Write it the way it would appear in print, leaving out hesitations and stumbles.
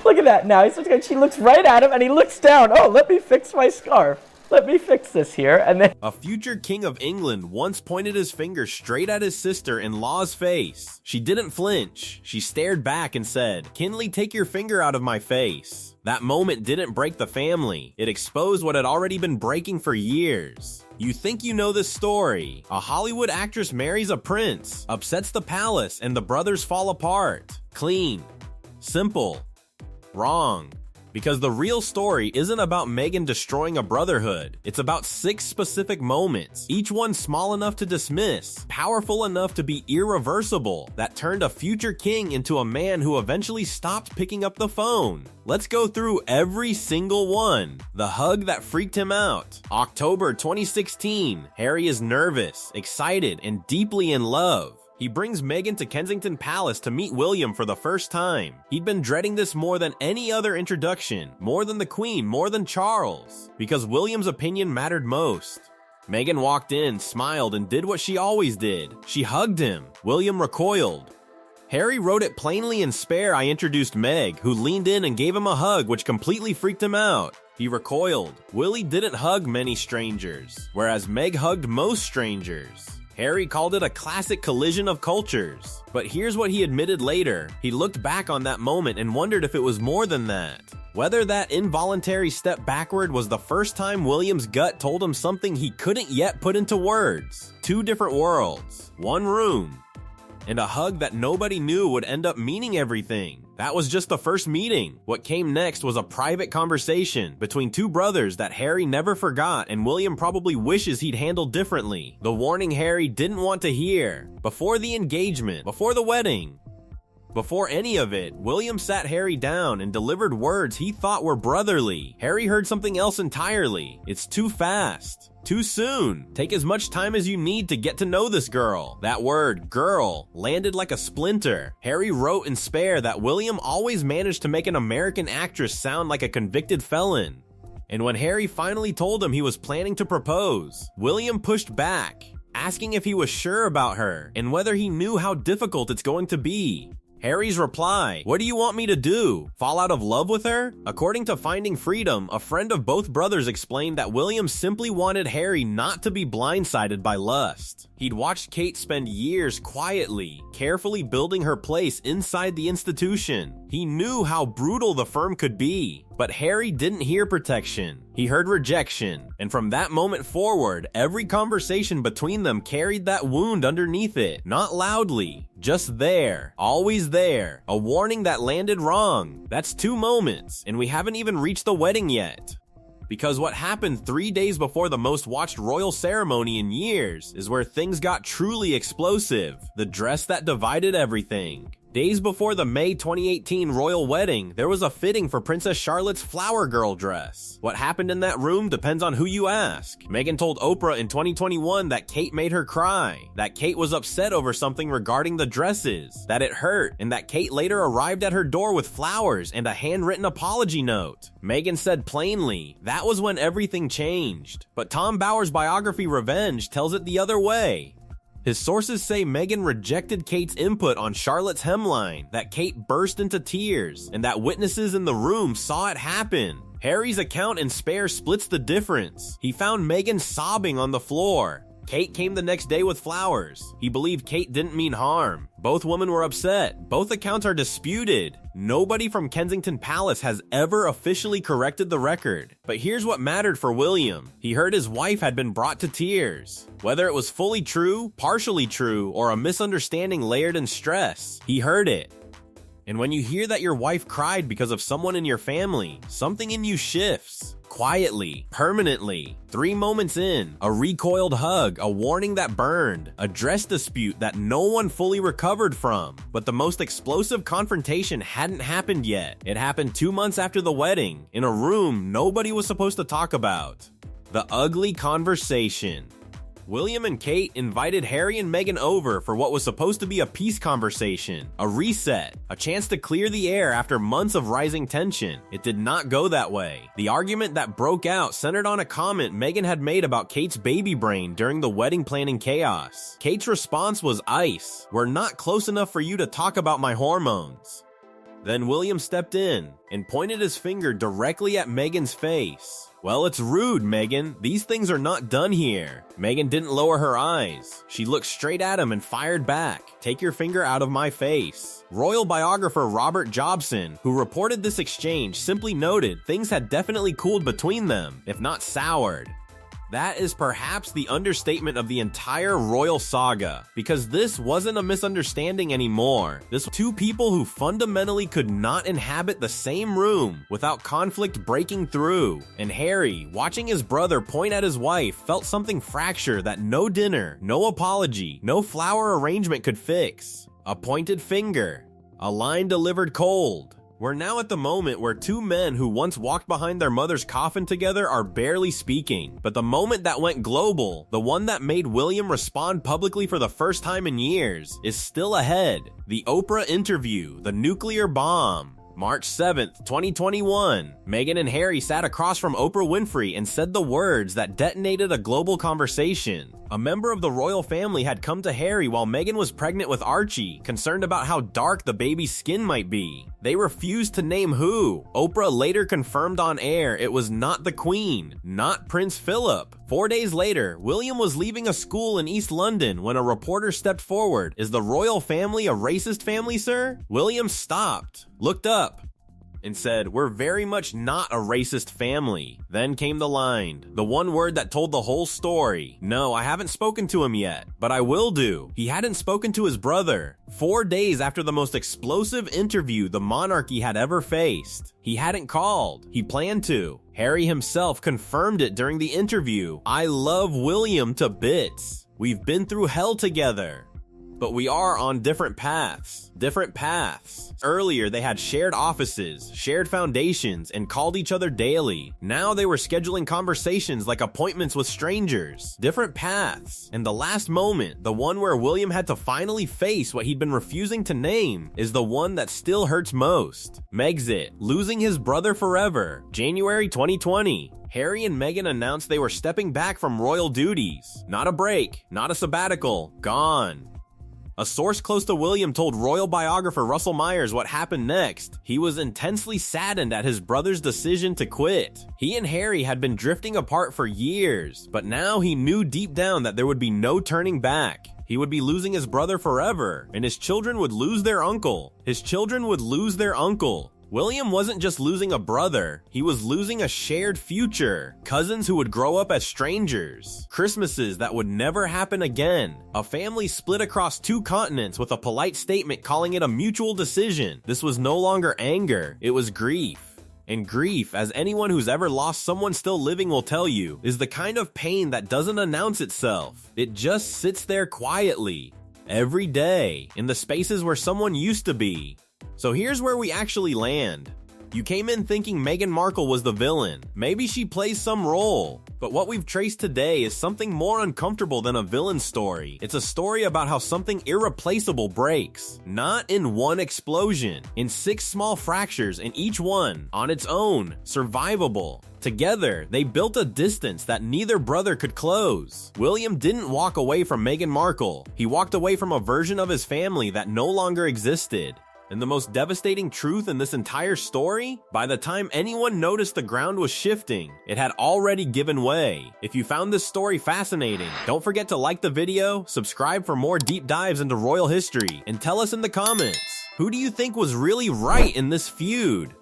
Look at that now. She looks right at him and he looks down. Oh, let me fix my scarf. Let me fix this here. And then a future king of England once pointed his finger straight at his sister-in-law's face. She didn't flinch. She stared back and said, "Kinley, take your finger out of my face." That moment didn't break the family. It exposed what had already been breaking for years. You think you know this story. A Hollywood actress marries a prince, upsets the palace, and the brothers fall apart. Clean. Simple. Wrong. Because the real story isn't about Meghan destroying a brotherhood. It's about 6 specific moments, each one small enough to dismiss, powerful enough to be irreversible, that turned a future king into a man who eventually stopped picking up the phone. Let's go through every single one. The hug that freaked him out. October 2016. Harry is nervous, excited, and deeply in love. He brings Meghan to Kensington Palace to meet William for the first time. He'd been dreading this more than any other introduction, more than the Queen, more than Charles, because William's opinion mattered most. Meghan walked in, smiled, and did what she always did. She hugged him. William recoiled. Harry wrote it plainly in spare. I introduced Meg, who leaned in and gave him a hug, which completely freaked him out. He recoiled. Willie didn't hug many strangers, whereas Meg hugged most strangers. Harry called it a classic collision of cultures. But here's what he admitted later. He looked back on that moment and wondered if it was more than that. Whether that involuntary step backward was the first time William's gut told him something he couldn't yet put into words. 2 different worlds, 1 room, and a hug that nobody knew would end up meaning everything. That was just the first meeting. What came next was a private conversation between 2 brothers that Harry never forgot and William probably wishes he'd handled differently. The warning Harry didn't want to hear. Before the engagement, before the wedding, before any of it, William sat Harry down and delivered words he thought were brotherly. Harry heard something else entirely. It's too fast. Too soon. Take as much time as you need to get to know this girl. That word, girl, landed like a splinter. Harry wrote in spare that William always managed to make an American actress sound like a convicted felon. And when Harry finally told him he was planning to propose, William pushed back, asking if he was sure about her and whether he knew how difficult it's going to be. Harry's reply, "What do you want me to do? Fall out of love with her?" According to Finding Freedom, a friend of both brothers explained that William simply wanted Harry not to be blindsided by lust. He'd watched Kate spend years quietly, carefully building her place inside the institution. He knew how brutal the firm could be, but Harry didn't hear protection. He heard rejection, and from that moment forward, every conversation between them carried that wound underneath it, not loudly, just there, always there, a warning that landed wrong. That's 2 moments, and we haven't even reached the wedding yet. Because what happened 3 days before the most watched royal ceremony in years is where things got truly explosive, the dress that divided everything. Days before the May 2018 royal wedding, there was a fitting for Princess Charlotte's flower girl dress. What happened in that room depends on who you ask. Meghan told Oprah in 2021 that Kate made her cry, that Kate was upset over something regarding the dresses, that it hurt, and that Kate later arrived at her door with flowers and a handwritten apology note. Meghan said plainly, that was when everything changed. But Tom Bower's biography Revenge tells it the other way. His sources say Meghan rejected Kate's input on Charlotte's hemline, that Kate burst into tears, and that witnesses in the room saw it happen. Harry's account in spare splits the difference. He found Meghan sobbing on the floor. Kate came the next day with flowers. He believed Kate didn't mean harm. Both women were upset. Both accounts are disputed. Nobody from Kensington Palace has ever officially corrected the record. But here's what mattered for William. He heard his wife had been brought to tears. Whether it was fully true, partially true, or a misunderstanding layered in stress, he heard it. And when you hear that your wife cried because of someone in your family, something in you shifts. Quietly, permanently. 3 moments in, a recoiled hug, a warning that burned, a dress dispute that no one fully recovered from. But the most explosive confrontation hadn't happened yet. It happened 2 months after the wedding, in a room nobody was supposed to talk about. The ugly conversation. William and Kate invited Harry and Meghan over for what was supposed to be a peace conversation, a reset, a chance to clear the air after months of rising tension. It did not go that way. The argument that broke out centered on a comment Meghan had made about Kate's baby brain during the wedding planning chaos. Kate's response was ice. "We're not close enough for you to talk about my hormones." Then William stepped in and pointed his finger directly at Meghan's face. "Well, it's rude, Meghan. These things are not done here." Meghan didn't lower her eyes. She looked straight at him and fired back. "Take your finger out of my face." Royal biographer Robert Jobson, who reported this exchange, simply noted things had definitely cooled between them, if not soured. That is perhaps the understatement of the entire royal saga, because this wasn't a misunderstanding anymore. This was two people who fundamentally could not inhabit the same room without conflict breaking through. And Harry, watching his brother point at his wife, felt something fracture that no dinner, no apology, no flower arrangement could fix. A pointed finger. A line delivered cold. We're now at the moment where two men who once walked behind their mother's coffin together are barely speaking. But the moment that went global, the one that made William respond publicly for the first time in years, is still ahead. The Oprah interview, the nuclear bomb. March 7th, 2021, Meghan and Harry sat across from Oprah Winfrey and said the words that detonated a global conversation. A member of the royal family had come to Harry while Meghan was pregnant with Archie, concerned about how dark the baby's skin might be. They refused to name who. Oprah later confirmed on air it was not the Queen, not Prince Philip. 4 days later, William was leaving a school in East London when a reporter stepped forward. "Is the royal family a racist family, sir?" William stopped, looked up, and said, "We're very much not a racist family." Then came the line, the one word that told the whole story. "No, I haven't spoken to him yet, but I will do." He hadn't spoken to his brother. 4 days after the most explosive interview the monarchy had ever faced. He hadn't called. He planned to. Harry himself confirmed it during the interview. "I love William to bits. We've been through hell together. But we are on different paths. Different paths." Earlier, they had shared offices, shared foundations, and called each other daily. Now they were scheduling conversations like appointments with strangers. Different paths. And the last moment, the one where William had to finally face what he'd been refusing to name, is the one that still hurts most. Megxit, losing his brother forever. January 2020. Harry and Meghan announced they were stepping back from royal duties. Not a break, not a sabbatical, gone. A source close to William told royal biographer Russell Myers what happened next. He was intensely saddened at his brother's decision to quit. He and Harry had been drifting apart for years, but now he knew deep down that there would be no turning back. He would be losing his brother forever, and his children would lose their uncle. His children would lose their uncle. William wasn't just losing a brother, he was losing a shared future. Cousins who would grow up as strangers. Christmases that would never happen again. A family split across 2 continents with a polite statement calling it a mutual decision. This was no longer anger, it was grief. And grief, as anyone who's ever lost someone still living will tell you, is the kind of pain that doesn't announce itself. It just sits there quietly, every day, in the spaces where someone used to be. So here's where we actually land. You came in thinking Meghan Markle was the villain. Maybe she plays some role. But what we've traced today is something more uncomfortable than a villain story. It's a story about how something irreplaceable breaks. Not in one explosion, in 6 small fractures, and each one, on its own, survivable. Together, they built a distance that neither brother could close. William didn't walk away from Meghan Markle. He walked away from a version of his family that no longer existed. And the most devastating truth in this entire story? By the time anyone noticed the ground was shifting, it had already given way. If you found this story fascinating, don't forget to like the video, subscribe for more deep dives into royal history, and tell us in the comments, who do you think was really right in this feud?